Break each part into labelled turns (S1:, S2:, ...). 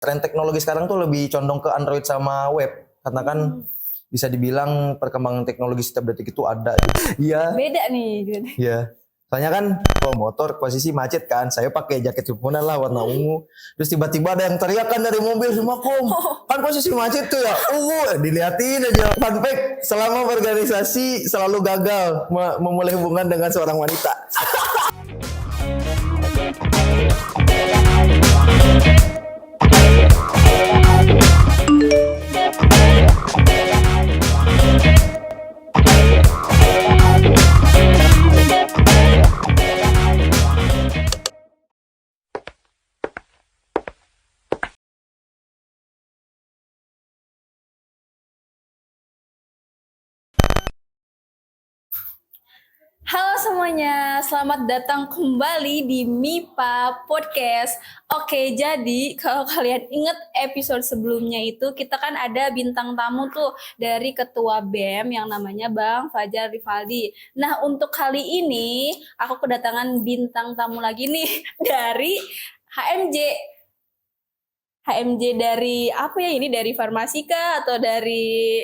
S1: tren teknologi sekarang tuh lebih condong ke Android sama web karena kan bisa dibilang perkembangan teknologi setiap detik itu ada gitu. Iya.
S2: Beda nih gitu.
S1: Iya. Soalnya kan kalau motor posisi macet kan, saya pakai jaket himpunan lah warna ungu. Terus tiba-tiba ada yang teriak kan dari mobil, Himakom. Kan posisi macet tuh ya, ungu. Dilihatin aja. Fun fact, selama berorganisasi selalu gagal memulai hubungan dengan seorang wanita.
S2: Halo semuanya, selamat datang kembali di MIPA Podcast. Oke, jadi kalau kalian ingat episode sebelumnya itu kita kan ada bintang tamu tuh dari Ketua BEM yang namanya Bang Fajar Rivaldi. Nah, untuk kali ini aku kedatangan bintang tamu lagi nih dari HMJ. HMJ dari apa ya ini? Dari Farmasika atau dari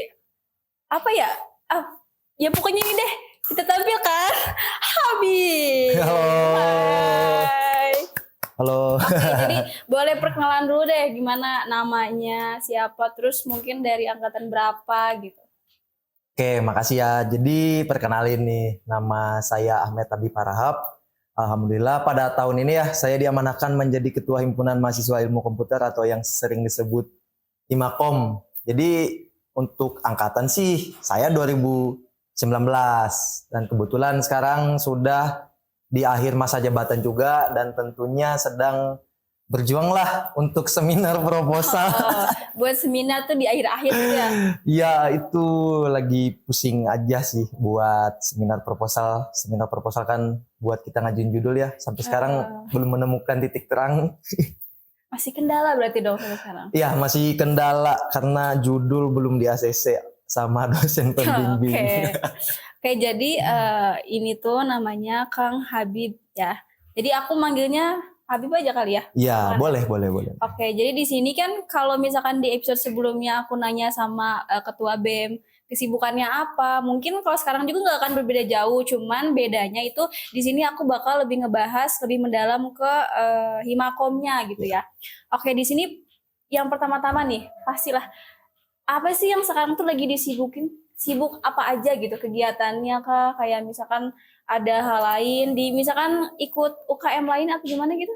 S2: apa ya? Ya pokoknya ini deh. Kita tampilkan Habib.
S1: Hai. Halo.
S2: Oke, jadi boleh perkenalan dulu deh gimana namanya, siapa, terus mungkin dari angkatan berapa gitu.
S1: Oke, makasih ya. Jadi perkenalin nih, nama saya Ahmed Habib Harahap. Alhamdulillah pada tahun ini ya saya diamanahkan menjadi Ketua Himpunan Mahasiswa Ilmu Komputer atau yang sering disebut Himakom. Jadi untuk angkatan sih saya 2019 dan kebetulan sekarang sudah di akhir masa jabatan juga dan tentunya sedang berjuang lah untuk seminar proposal.
S2: Buat seminar tuh di akhir-akhir gitu ya?
S1: Ya itu lagi pusing aja sih buat seminar proposal. Seminar proposal kan buat kita ngajuin judul ya. Sampai sekarang belum menemukan titik terang.
S2: Masih kendala berarti dong sampai sekarang?
S1: Iya masih kendala karena judul belum di ACC sama dosen pembimbing.
S2: Oke, jadi ini tuh namanya Kang Habib ya. Jadi aku manggilnya Habib aja kali ya?
S1: Iya, boleh.
S2: Oke, jadi di sini kan kalau misalkan di episode sebelumnya aku nanya sama Ketua BEM kesibukannya apa, mungkin kalau sekarang juga nggak akan berbeda jauh, cuman bedanya itu di sini aku bakal lebih ngebahas lebih mendalam ke Himakomnya gitu ya. Oke, di sini yang pertama-tama nih pastilah apa sih yang sekarang tuh lagi disibukin? Sibuk apa aja gitu kegiatannya kah? Kayak misalkan ada hal lain misalkan ikut UKM lain atau gimana gitu?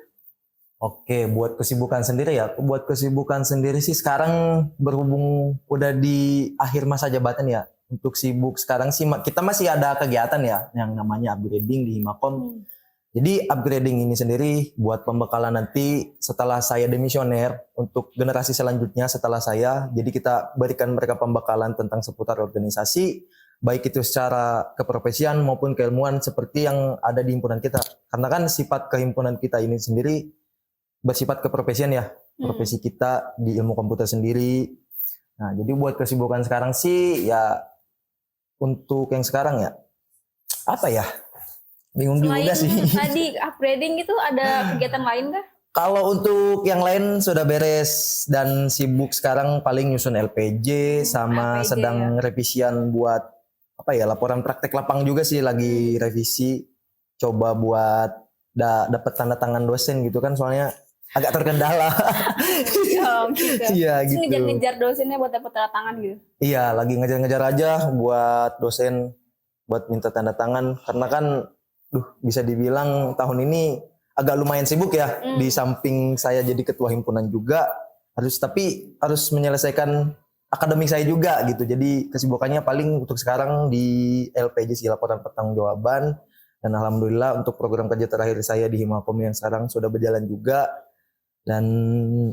S1: Oke, buat kesibukan sendiri ya. Buat kesibukan sendiri sih sekarang berhubung udah di akhir masa jabatan ya. Untuk sibuk sekarang sih kita masih ada kegiatan ya yang namanya upgrading di Himakom. Jadi upgrading ini sendiri buat pembekalan nanti setelah saya demisioner untuk generasi selanjutnya setelah saya. Jadi kita berikan mereka pembekalan tentang seputar organisasi, baik itu secara keprofesian maupun keilmuan seperti yang ada di himpunan kita. Karena kan sifat kehimpunan kita ini sendiri bersifat keprofesian ya, profesi kita di ilmu komputer sendiri. Nah, jadi buat kesibukan sekarang sih ya untuk yang sekarang ya apa ya? Bingung juga sih.
S2: Tadi upgrading itu ada kegiatan lain kah?
S1: Kalau untuk yang lain sudah beres dan sibuk sekarang paling nyusun LPJ sama
S2: LPJ,
S1: sedang revisian buat apa ya laporan praktek lapang juga sih lagi revisi coba buat dapat tanda tangan dosen gitu kan soalnya agak terkendala.
S2: Gitu.
S1: Iya gitu.
S2: Ngejar-ngejar dosennya buat dapat tanda tangan gitu.
S1: Iya lagi ngejar-ngejar aja buat dosen buat minta tanda tangan karena kan bisa dibilang tahun ini agak lumayan sibuk ya di samping saya jadi ketua himpunan juga harus menyelesaikan akademik saya juga gitu. Jadi kesibukannya paling untuk sekarang di LPJ sih laporan pertanggungjawaban dan alhamdulillah untuk program kerja terakhir saya di Himakom yang sekarang sudah berjalan juga dan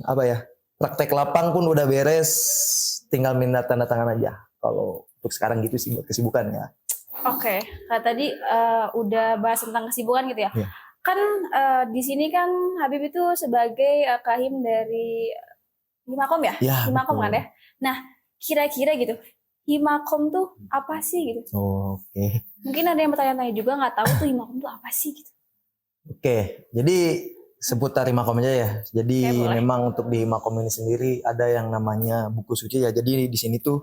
S1: apa ya praktek lapang pun udah beres tinggal minta tanda tangan aja. Kalau untuk sekarang gitu sih buat kesibukannya.
S2: Oke, tadi udah bahas tentang kesibukan gitu ya.
S1: Yeah.
S2: Kan di sini kan Habib itu sebagai kahim dari Himakom ya? Himakom kan ya? Nah, kira-kira gitu, Himakom tuh apa sih gitu?
S1: Oke.
S2: Mungkin ada yang bertanya-tanya juga nggak tahu tuh Himakom tuh apa sih gitu.
S1: Oke, jadi seputar Himakom aja ya. Jadi
S2: Oke, boleh.
S1: memang untuk di Himakom ini sendiri ada yang namanya buku suci ya. Jadi di sini tuh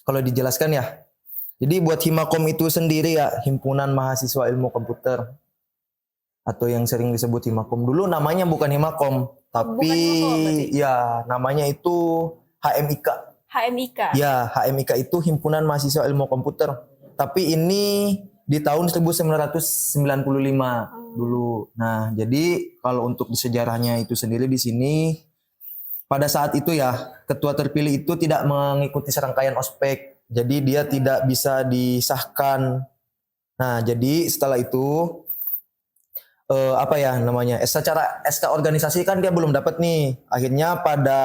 S1: kalau dijelaskan ya. Jadi buat Himakom itu sendiri ya, Himpunan Mahasiswa Ilmu Komputer atau yang sering disebut Himakom. Dulu namanya bukan Himakom, tapi
S2: Bukan Himakom berarti?
S1: ya namanya itu HMIK.
S2: HMIK.
S1: Ya, HMIK itu Himpunan Mahasiswa Ilmu Komputer. Tapi ini di tahun 1995 dulu. Nah, jadi kalau untuk di sejarahnya itu sendiri di sini pada saat itu ya, ketua terpilih itu tidak mengikuti serangkaian ospek. Jadi dia tidak bisa disahkan. Nah, jadi setelah itu apa ya namanya? Secara SK organisasi kan dia belum dapat nih. Akhirnya pada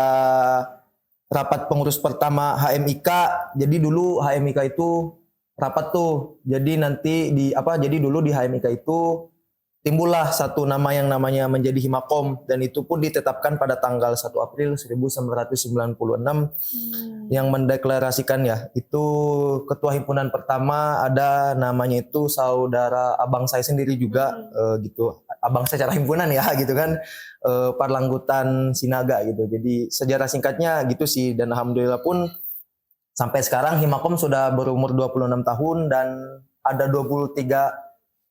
S1: rapat pengurus pertama HMIK, jadi dulu HMIK itu rapat tuh. Jadi nanti jadi dulu di HMIK itu timbullah satu nama yang namanya menjadi Himakom dan itu pun ditetapkan pada tanggal 1 April 1996 yang mendeklarasikan ya. Itu ketua himpunan pertama ada namanya itu saudara abang saya sendiri juga gitu. Abang saya secara himpunan ya gitu kan. Parlanggutan Sinaga gitu. Jadi sejarah singkatnya gitu sih dan alhamdulillah pun sampai sekarang Himakom sudah berumur 26 tahun dan ada 23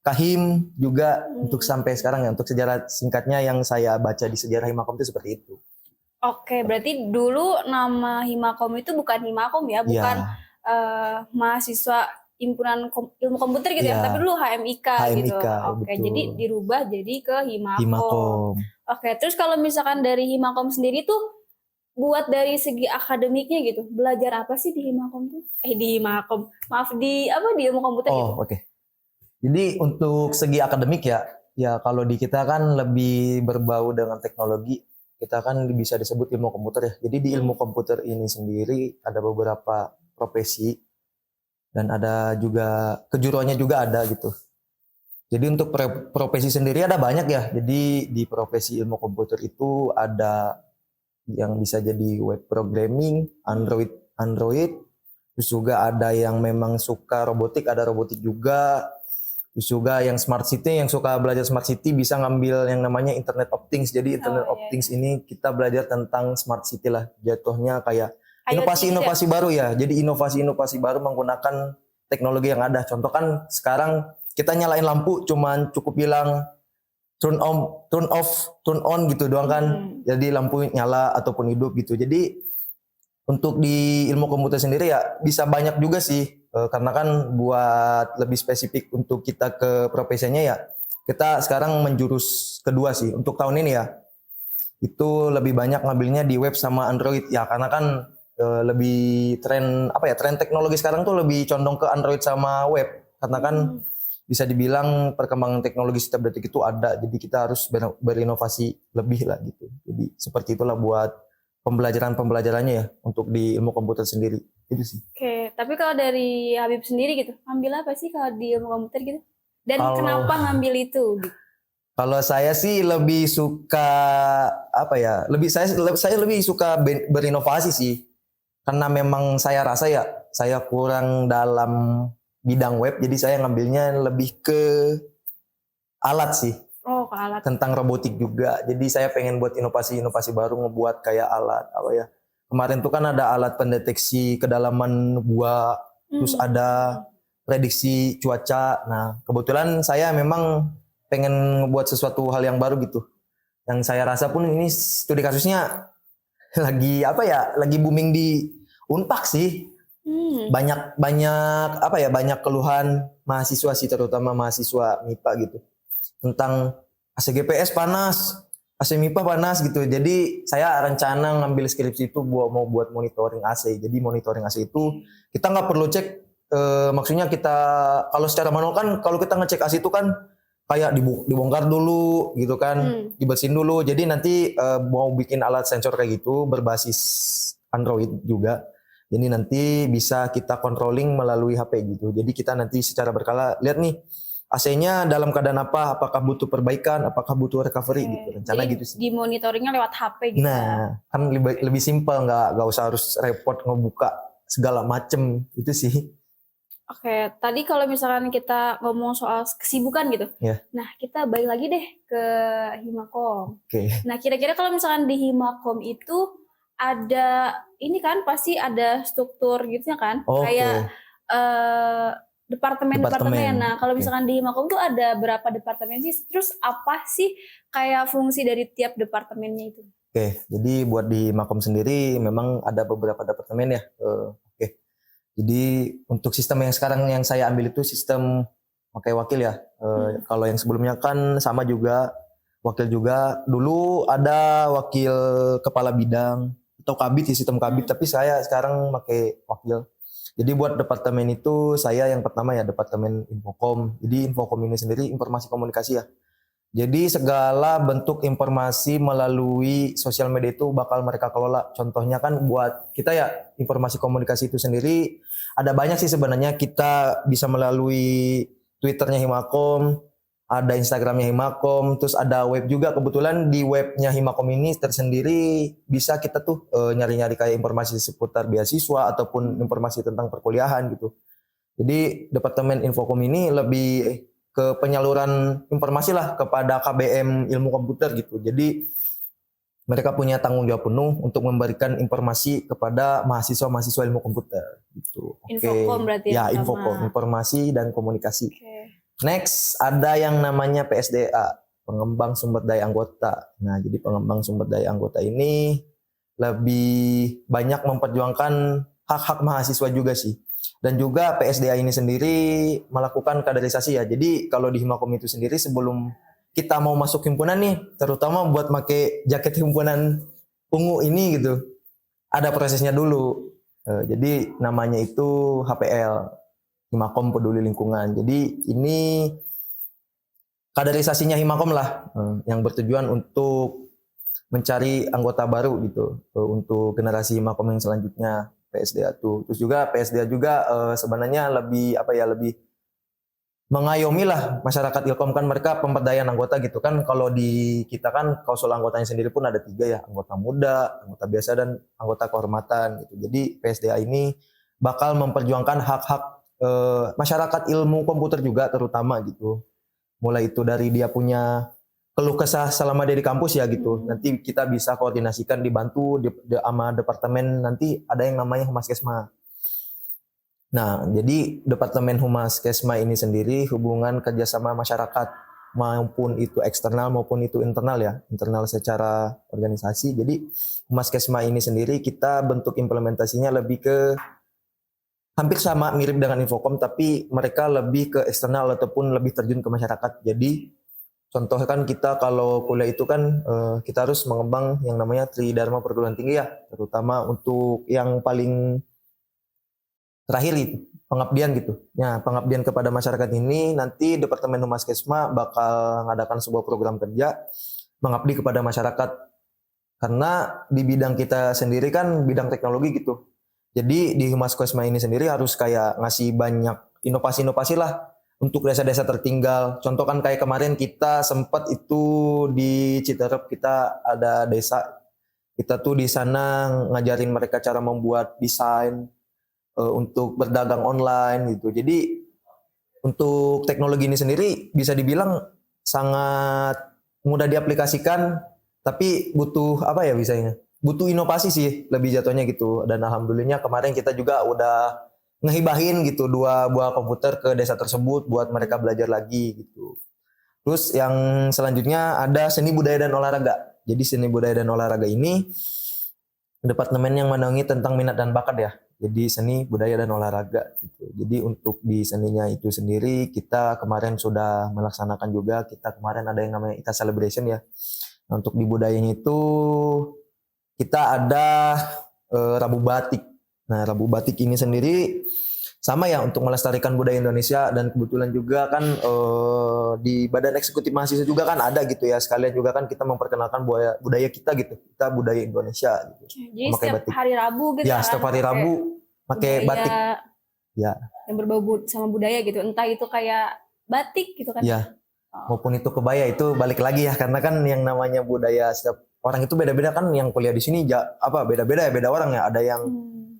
S1: Kahim juga untuk sampai sekarang ya. Untuk sejarah singkatnya yang saya baca di sejarah Himakom itu seperti itu.
S2: Oke, berarti dulu nama Himakom itu bukan Himakom ya, bukan mahasiswa himpunan ilmu komputer gitu ya,
S1: Iya.
S2: tapi dulu HMIK gitu.
S1: HMIK,
S2: Oke,
S1: betul.
S2: jadi dirubah jadi ke Himakom.
S1: Himakom.
S2: Oke, terus kalau misalkan dari Himakom sendiri tuh buat dari segi akademiknya gitu, belajar apa sih di Himakom tuh? Di Himakom, maaf di ilmu komputer gitu.
S1: Oh, oke. Jadi untuk segi akademik ya kalau di kita kan lebih berbau dengan teknologi, kita kan bisa disebut ilmu komputer ya. Jadi di ilmu komputer ini sendiri ada beberapa profesi dan ada juga kejuruannya juga ada gitu. Jadi untuk profesi sendiri ada banyak ya. Jadi di profesi ilmu komputer itu ada yang bisa jadi web programming, Android, terus juga ada yang memang suka robotik, ada robotik juga. Terus juga yang smart city, yang suka belajar smart city bisa ngambil yang namanya Internet of Things. Jadi Internet of Things ini kita belajar tentang smart city lah. Jatuhnya kayak inovasi-inovasi baru ya. Jadi inovasi-inovasi baru menggunakan teknologi yang ada. Contoh kan sekarang kita nyalain lampu cuman cukup bilang turn off, turn on gitu doang kan. Jadi lampu nyala ataupun hidup gitu. Jadi untuk di ilmu komputer sendiri ya bisa banyak juga sih. Karena kan buat lebih spesifik untuk kita ke profesinya ya kita sekarang menjurus kedua sih untuk tahun ini ya itu lebih banyak ngambilnya di web sama Android ya karena kan lebih tren teknologi sekarang tuh lebih condong ke Android sama web karena kan bisa dibilang perkembangan teknologi setiap detik itu ada jadi kita harus berinovasi lebih lah gitu jadi seperti itulah buat pembelajarannya ya untuk di ilmu komputer sendiri itu sih.
S2: Oke, tapi kalau dari Habib sendiri gitu, ngambil apa sih kalau di ilmu komputer gitu? Dan kenapa ngambil itu? Gitu?
S1: Kalau saya sih lebih suka saya lebih suka berinovasi sih. Karena memang saya rasa ya saya kurang dalam bidang web jadi saya ngambilnya lebih ke alat sih.
S2: Oh, ke alat.
S1: Tentang robotik juga. Jadi saya pengen buat inovasi-inovasi baru ngebuat kayak alat kemarin tuh kan ada alat pendeteksi kedalaman gua, terus ada prediksi cuaca. Nah, kebetulan saya memang pengen ngebuat sesuatu hal yang baru gitu. Yang saya rasa pun ini studi kasusnya lagi lagi booming di Unpak sih. Banyak keluhan mahasiswa sih terutama mahasiswa MIPA gitu. Tentang AC GPS panas. AC MIPA panas gitu. Jadi saya rencana ngambil skripsi itu mau buat monitoring AC. Jadi monitoring AC itu kita nggak perlu cek. Maksudnya kita kalau secara manual kan kalau kita ngecek AC itu kan kayak dibongkar dulu gitu kan, dibersihin dulu. Jadi nanti mau bikin alat sensor kayak gitu berbasis Android juga. Jadi nanti bisa kita controlling melalui HP gitu. Jadi kita nanti secara berkala lihat nih. AC-nya dalam keadaan apa? Apakah butuh perbaikan? Apakah butuh recovery gitu? Rencana
S2: jadi
S1: gitu sih.
S2: Di monitoringnya lewat HP gitu.
S1: Nah, kan lebih simpel nggak usah harus repot ngebuka segala macem itu sih.
S2: Oke, tadi kalau misalkan kita ngomong soal kesibukan gitu.
S1: Ya.
S2: Nah, kita balik lagi deh ke Himakom.
S1: Oke.
S2: Nah, kira-kira kalau misalkan di Himakom itu ada ini kan pasti ada struktur gitu ya kan?
S1: Oke.
S2: Kayak eh, departemen-departemen.
S1: Departemen.
S2: Nah, kalau
S1: Oke.
S2: misalkan di Himakom tuh ada berapa departemen sih? Terus apa sih kayak fungsi dari tiap departemennya itu?
S1: Oke, jadi buat di Makom sendiri memang ada beberapa departemen ya. Oke. Jadi untuk sistem yang sekarang yang saya ambil itu sistem pakai wakil ya. Kalau yang sebelumnya kan sama juga wakil juga. Dulu ada wakil kepala bidang atau kabid sih, sistem kabid, tapi saya sekarang pakai wakil. Jadi buat departemen itu saya yang pertama ya departemen Infokom. Jadi Infokom ini sendiri informasi komunikasi ya. Jadi segala bentuk informasi melalui sosial media itu bakal mereka kelola. Contohnya kan buat kita ya informasi komunikasi itu sendiri ada banyak sih sebenarnya. Kita bisa melalui Twitternya Himakom, ada Instagramnya Himakom, terus ada web juga. Kebetulan di webnya Himakom ini tersendiri bisa kita tuh nyari-nyari kayak informasi seputar beasiswa ataupun informasi tentang perkuliahan gitu. Jadi Departemen Infokom ini lebih ke penyaluran informasi lah kepada KBM ilmu komputer gitu. Jadi mereka punya tanggung jawab penuh untuk memberikan informasi kepada mahasiswa-mahasiswa ilmu komputer gitu.
S2: Infokom berarti
S1: ya,
S2: yang
S1: Infokom,
S2: pertama.
S1: informasi dan komunikasi.
S2: Oke.
S1: Next ada yang namanya PSDA, pengembang sumber daya anggota. Nah, jadi pengembang sumber daya anggota ini lebih banyak memperjuangkan hak-hak mahasiswa juga sih. Dan juga PSDA ini sendiri melakukan kaderisasi ya. Jadi kalau di Himakom itu sendiri sebelum kita mau masuk himpunan nih, terutama buat pakai jaket himpunan ungu ini gitu, ada prosesnya dulu. Jadi namanya itu HPL, Himakom Peduli Lingkungan. Jadi ini kaderisasinya Himakom lah, yang bertujuan untuk mencari anggota baru gitu, untuk generasi Himakom yang selanjutnya. PSDA tuh. Terus juga PSDA juga sebenarnya lebih lebih mengayomi lah masyarakat Ilkom, kan mereka pemberdayaan anggota gitu kan. Kalau di kita kan klausul anggotanya sendiri pun ada 3 ya, anggota muda, anggota biasa dan anggota kehormatan gitu. Jadi PSDA ini bakal memperjuangkan hak-hak masyarakat ilmu komputer juga terutama gitu. Mulai itu dari dia punya keluh kesah selama dia di kampus ya gitu. Nanti kita bisa koordinasikan, dibantu sama departemen, nanti ada yang namanya Humas Kesma. Nah, jadi Departemen Humas Kesma ini sendiri hubungan kerjasama masyarakat, maupun itu eksternal maupun itu internal ya, internal secara organisasi. Jadi Humas Kesma ini sendiri kita bentuk implementasinya lebih ke hampir sama, mirip dengan Infokom, tapi mereka lebih ke eksternal ataupun lebih terjun ke masyarakat. Jadi contoh kan kita kalau kuliah itu kan kita harus mengembang yang namanya Tridharma Perguruan Tinggi ya, terutama untuk yang paling terakhir itu pengabdian gitu. Nah, pengabdian kepada masyarakat ini nanti Departemen Humas Kesma bakal mengadakan sebuah program kerja mengabdi kepada masyarakat. Karena di bidang kita sendiri kan bidang teknologi gitu. Jadi di Humas Kesma ini sendiri harus kayak ngasih banyak inovasi-inovasi lah untuk desa-desa tertinggal. Contoh kan kayak kemarin kita sempat itu di Citerep, kita ada desa, kita tuh di sana ngajarin mereka cara membuat desain untuk berdagang online gitu. Jadi untuk teknologi ini sendiri bisa dibilang sangat mudah diaplikasikan, tapi butuh butuh inovasi sih lebih jatuhnya gitu. Dan alhamdulillahnya kemarin kita juga udah ngehibahin gitu 2 buah komputer ke desa tersebut buat mereka belajar lagi gitu. Terus yang selanjutnya ada seni budaya dan olahraga. Jadi seni budaya dan olahraga ini departemen yang menaungi tentang minat dan bakat ya. Jadi seni budaya dan olahraga gitu. Jadi untuk di seninya itu sendiri kita kemarin sudah melaksanakan juga. Kita kemarin ada yang namanya ITA Celebration ya. Nah, untuk di budayanya itu kita ada Rabu Batik. Nah, Rabu Batik ini sendiri sama ya untuk melestarikan budaya Indonesia, dan kebetulan juga kan di Badan Eksekutif Mahasiswa juga kan ada gitu ya. Sekalian juga kan kita memperkenalkan budaya kita gitu. Kita budaya Indonesia gitu.
S2: Jadi setiap batik. Hari Rabu gitu
S1: ya, setiap hari Rabu pakai batik. Ya.
S2: Yang berbau sama budaya gitu. Entah itu kayak batik gitu kan.
S1: Ya. Maupun itu kebaya, itu balik lagi ya, karena kan yang namanya budaya setiap orang itu beda-beda kan. Yang kuliah di sini beda-beda ya, beda orang ya. Ada yang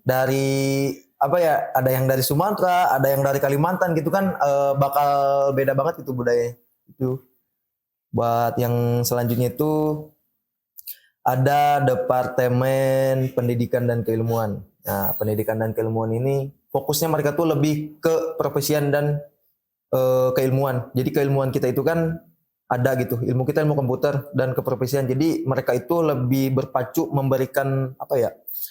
S1: dari apa ya, ada yang dari Sumatera, ada yang dari Kalimantan gitu kan, bakal beda banget gitu budayanya. Itu buat yang selanjutnya itu ada Departemen Pendidikan dan Keilmuan. Nah, pendidikan dan keilmuan ini fokusnya mereka tuh lebih ke profesian dan keilmuan. Jadi keilmuan kita itu kan ada gitu, ilmu kita ilmu komputer dan keprofesian. Jadi mereka itu lebih berpacu memberikan apa ya,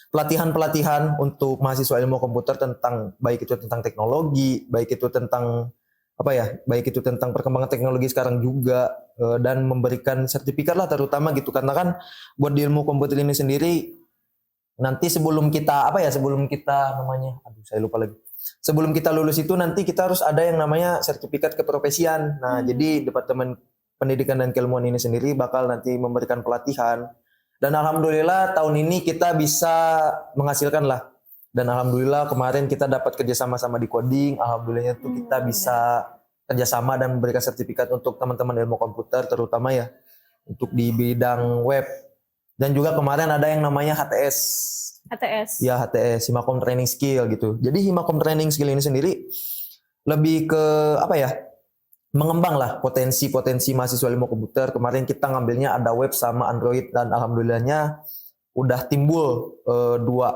S1: pelatihan-pelatihan untuk mahasiswa ilmu komputer tentang baik itu tentang teknologi, baik itu tentang apa ya, baik itu tentang perkembangan teknologi sekarang juga, dan memberikan sertifikat lah terutama gitu, karena kan buat di ilmu komputer ini sendiri nanti sebelum kita apa ya, sebelum kita namanya, aduh saya lupa lagi, sebelum kita lulus itu nanti kita harus ada yang namanya sertifikat keprofesian. Nah, jadi Departemen Pendidikan dan Keilmuan ini sendiri bakal nanti memberikan pelatihan, dan alhamdulillah tahun ini kita bisa menghasilkan lah. Dan alhamdulillah kemarin kita dapat kerjasama sama di coding, alhamdulillahnya tuh kita bisa kerjasama dan memberikan sertifikat untuk teman-teman ilmu komputer terutama ya untuk di bidang web. Dan juga kemarin ada yang namanya HTS.
S2: HTS.
S1: Ya, HTS, Himakom Training Skill gitu. Jadi Himakom Training Skill ini sendiri lebih ke apa ya, mengembang lah potensi-potensi mahasiswa ilmu komputer. Kemarin kita ngambilnya ada web sama Android, dan alhamdulillahnya udah timbul dua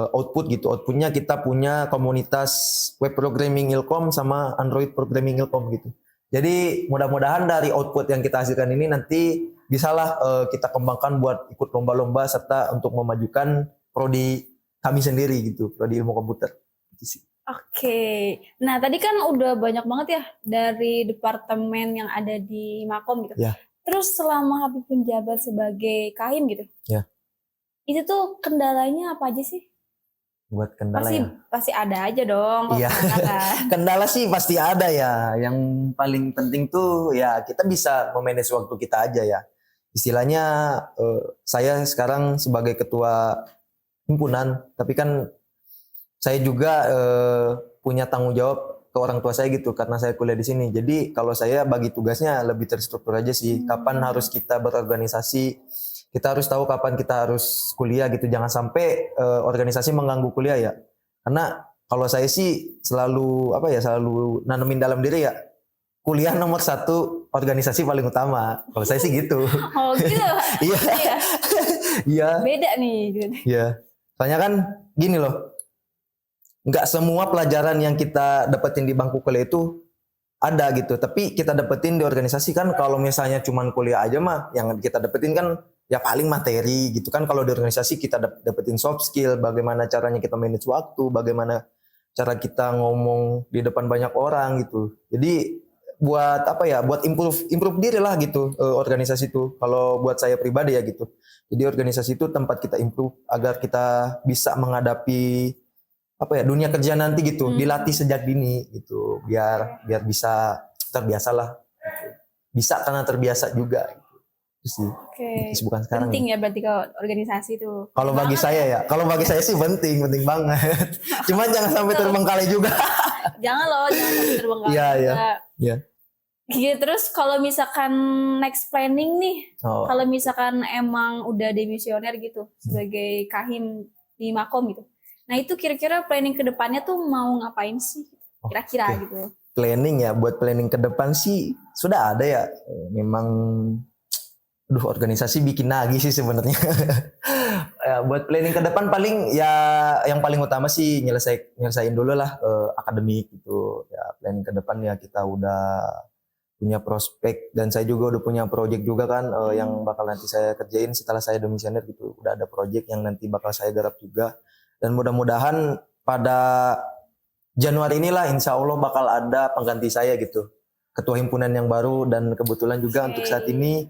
S1: output gitu. Outputnya kita punya komunitas web programming Ilkom sama Android programming Ilkom gitu. Jadi mudah-mudahan dari output yang kita hasilkan ini nanti bisalah kita kembangkan buat ikut lomba-lomba serta untuk memajukan prodi kami sendiri gitu, prodi ilmu komputer. Gitu sih.
S2: Oke. Nah, tadi kan udah banyak banget ya dari departemen yang ada di Makom gitu.
S1: Ya.
S2: Terus selama Habib menjabat sebagai Kahim gitu.
S1: Ya.
S2: Itu tuh kendalanya apa aja sih?
S1: Buat kendala ya.
S2: Pasti ada aja dong.
S1: Iya. Kendala sih pasti ada ya. Yang paling penting tuh ya kita bisa memanage waktu kita aja ya. Istilahnya saya sekarang sebagai ketua himpunan, tapi kan saya juga punya tanggung jawab ke orang tua saya gitu karena saya kuliah di sini. Jadi kalau saya bagi tugasnya lebih terstruktur aja sih. Kapan harus kita berorganisasi, kita harus tahu kapan kita harus kuliah gitu. Jangan sampai organisasi mengganggu kuliah ya. Karena kalau saya sih selalu apa ya, selalu nanemin dalam diri ya, kuliah nomor 1, organisasi paling utama. Kalau saya sih gitu.
S2: Oh gitu.
S1: Iya. Iya.
S2: Beda nih. Gitu.
S1: Iya. Soalnya kan gini loh. Nggak semua pelajaran yang kita dapetin di bangku kuliah itu ada gitu. Tapi kita dapetin di organisasi kan. Kalau misalnya cuman kuliah aja mah, yang kita dapetin kan ya paling materi gitu kan. Kalau di organisasi kita dapetin soft skill, bagaimana caranya kita manage waktu, bagaimana cara kita ngomong di depan banyak orang gitu. Jadi buat apa ya, buat improve diri lah gitu organisasi itu. Kalau buat saya pribadi ya gitu. Jadi organisasi itu tempat kita improve agar kita bisa menghadapi apa ya, dunia kerja nanti gitu. Dilatih sejak dini gitu, biar bisa terbiasa lah gitu. Bisa karena terbiasa juga gitu. Itu sih.
S2: Oke.
S1: Kesibukan sekarang.
S2: Penting ya berarti kalau organisasi itu.
S1: Kalau bagi saya ya, kalau bagi saya sih penting banget. Cuman jangan sampai terbengkalai juga.
S2: Jangan loh, jangan sampai terbengkalai.
S1: Iya, iya.
S2: juga.
S1: Iya.
S2: Gitu, terus kalau misalkan next planning nih, kalau misalkan emang udah demisioner gitu sebagai Kahim di Makom gitu. Nah itu kira-kira planning ke depannya tuh mau ngapain sih? Kira-kira gitu.
S1: Planning ya, buat planning ke depan sih sudah ada ya. Memang organisasi bikin nagih sih sebenarnya. Ya, buat planning ke depan paling ya yang paling utama sih nyelesain dulu lah akademik gitu. Ya planning ke depan ya kita udah punya prospek, dan saya juga udah punya project juga kan yang bakal nanti saya kerjain setelah saya demisioner gitu. Udah ada project yang nanti bakal saya garap juga, dan mudah-mudahan pada Januari inilah insya Allah bakal ada pengganti saya gitu, ketua himpunan yang baru. Dan kebetulan juga untuk saat ini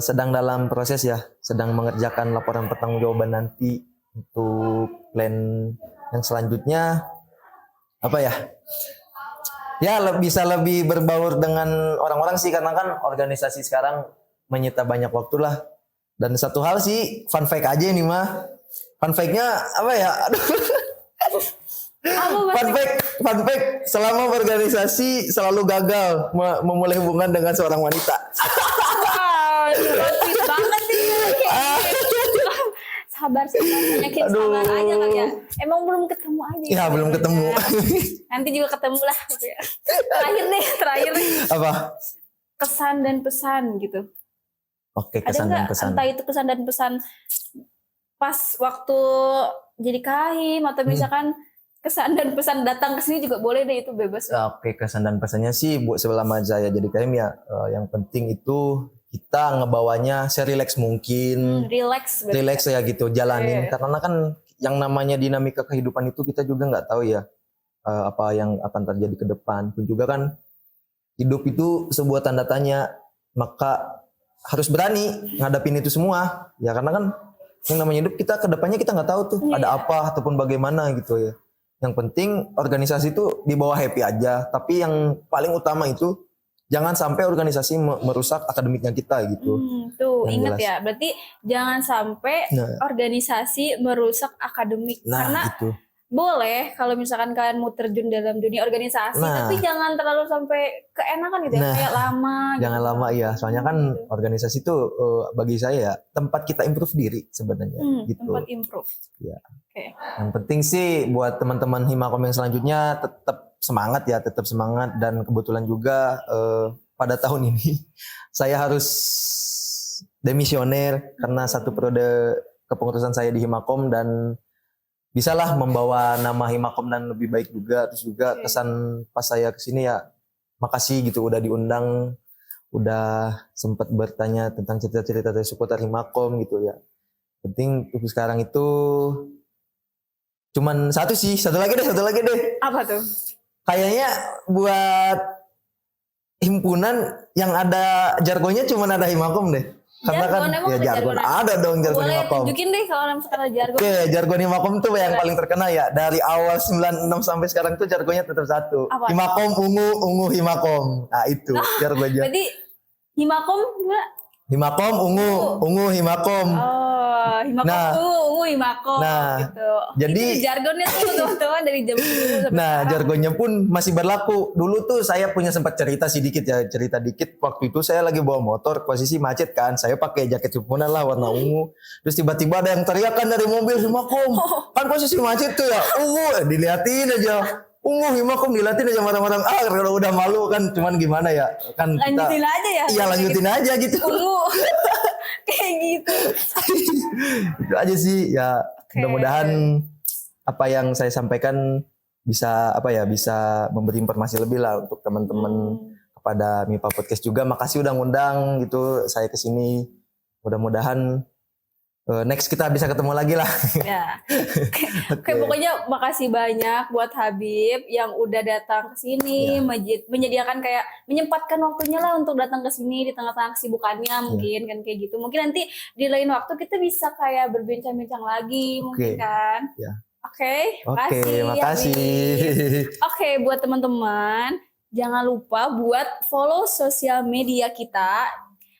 S1: sedang dalam proses ya, sedang mengerjakan laporan pertanggungjawaban nanti untuk plan yang selanjutnya apa ya. Ya bisa lebih berbaur dengan orang-orang sih, karena kan organisasi sekarang menyita banyak waktu lah. Dan satu hal sih, fun fact aja ini mah. Fun fact-nya apa ya? Aduh. Fun fact, selama berorganisasi selalu gagal memulai hubungan dengan seorang wanita.
S2: Wow, romantis banget nih. banyakin
S1: Aduh.
S2: sabar aja kali ya. Emang belum ketemu aja.
S1: Ya belum ketemu.
S2: Nanti juga ketemu lah gitu ya. Terakhir deh.
S1: Apa?
S2: Kesan dan pesan gitu.
S1: Oke,
S2: Ada
S1: kesan dan
S2: nggak
S1: pesan.
S2: entah itu kesan dan pesan pas waktu jadi kahim atau misalkan kesan dan pesan datang ke sini juga boleh deh, itu bebas.
S1: Oke, kesan dan pesannya sih buat selama saya jadi KM ya, yang penting itu kita ngebawanya serileks mungkin,
S2: Relax. berarti.
S1: relax ya gitu, jalanin.
S2: Oke.
S1: Karena kan yang namanya dinamika kehidupan itu kita juga nggak tahu ya apa yang akan terjadi ke depan. Pun juga kan hidup itu sebuah tanda tanya, maka harus berani ngadapin itu semua. Ya karena kan yang namanya hidup kita ke depannya kita nggak tahu tuh ada apa ataupun bagaimana gitu ya. Yang penting organisasi itu di bawah happy aja. Tapi yang paling utama itu jangan sampai organisasi merusak akademiknya kita gitu.
S2: Tuh
S1: Yang
S2: ingat
S1: jelas.
S2: ya, berarti jangan sampai organisasi merusak akademik.
S1: Nah
S2: Karena
S1: itu.
S2: boleh kalau misalkan kalian mau terjun dalam dunia organisasi,
S1: Nah.
S2: tapi jangan terlalu sampai keenakan gitu ya,
S1: Nah.
S2: kayak lama.
S1: Jangan
S2: gitu.
S1: lama ya. Soalnya kan organisasi itu bagi saya ya tempat kita improve diri sebenarnya gitu.
S2: Tempat improve.
S1: Ya.
S2: Oke.
S1: Yang penting sih buat teman-teman Himakom yang selanjutnya tetap semangat ya, tetap semangat. Dan kebetulan juga pada tahun ini saya harus demisioner karena satu periode kepengurusan saya di Himakom dan bisalah membawa nama Himakom dan lebih baik juga. Terus juga kesan pas saya kesini ya makasih gitu udah diundang, udah sempat bertanya tentang cerita-cerita dari seputar Himakom gitu ya. Penting untuk sekarang itu cuman satu lagi deh.
S2: Apa tuh?
S1: Kayaknya buat himpunan yang ada jargonnya cuman ada Himakom deh. Karena
S2: Jargon,
S1: kan
S2: emang
S1: ya
S2: ada
S1: jargon
S2: jargon?
S1: ada dong jargon
S2: Boleh
S1: Himakom.
S2: tunjukin deh kalau misalkan ada jargon.
S1: Oke, jargon Himakom tuh yang paling terkenal ya. Dari awal 96 sampai sekarang tuh jargonnya tetap satu.
S2: Apa?
S1: Himakom ungu Himakom. Nah, itu jargonnya.
S2: Berarti Himakom gimana?
S1: Himakom ungu Himakom.
S2: Oh, Himakom
S1: Nah.
S2: ungu Himakom
S1: Nah,
S2: gitu.
S1: jadi-
S2: itu jargonnya tuh teman-teman dari zaman dulu sampai
S1: Nah,
S2: sekarang.
S1: jargonnya pun masih berlaku. Dulu tuh saya punya sempat cerita dikit. Waktu itu saya lagi bawa motor, posisi macet kan. Saya pakai jaket himpunan lah warna ungu. Terus tiba-tiba ada yang teriak kan dari mobil Himakom. Kan posisi macet tuh ya, ungu. Diliatin aja. Ungu Himakom diliatin aja marah-marah. Kalau udah malu kan cuman gimana ya. Kan
S2: Lanjutin aja ya.
S1: Iya, lanjutin aja gitu.
S2: Ungu. Kayak gitu.
S1: Itu aja sih ya. Mudah-mudahan apa yang saya sampaikan bisa bisa memberi informasi lebih lah untuk teman-teman kepada MIPA Podcast juga. Makasih udah ngundang gitu saya ke sini. Mudah-mudahan next kita bisa ketemu lagi lah.
S2: Ya. Oke, pokoknya makasih banyak buat Habib yang udah datang ke sini, menyediakan kayak menyempatkan waktunya lah untuk datang ke sini di tengah-tengah kesibukannya mungkin kan kayak gitu. Mungkin nanti di lain waktu kita bisa kayak berbincang-bincang lagi mungkin kan.
S1: Ya.
S2: Oke,
S1: Makasih.
S2: Habib. Oke, buat teman-teman jangan lupa buat follow sosial media kita.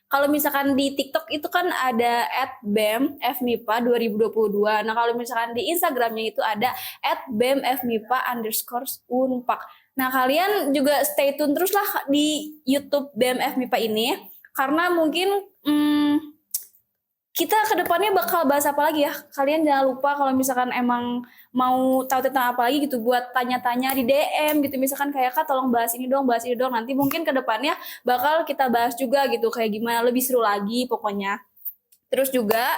S2: Kalau misalkan di TikTok itu kan ada @bemfmipa 2022. Nah kalau misalkan di Instagramnya itu ada @bemfmipa_unpak. Nah kalian juga stay tune terus lah di YouTube BMFMIPA ini. Karena mungkin kita kedepannya bakal bahas apa lagi ya. Kalian jangan lupa kalau misalkan emang mau tahu tentang apa lagi gitu buat tanya-tanya di DM gitu. Misalkan kayak Kak tolong bahas ini dong. Nanti mungkin kedepannya bakal kita bahas juga gitu. Kayak gimana lebih seru lagi pokoknya. Terus juga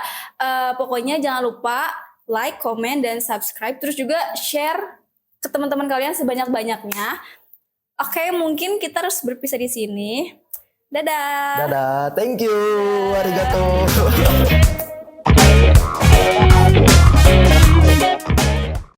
S2: pokoknya jangan lupa like, comment, dan subscribe. Terus juga share ke teman-teman kalian sebanyak-banyaknya. Oke, mungkin kita harus berpisah di sini. Dadah.
S1: Dadah, thank you, arigato.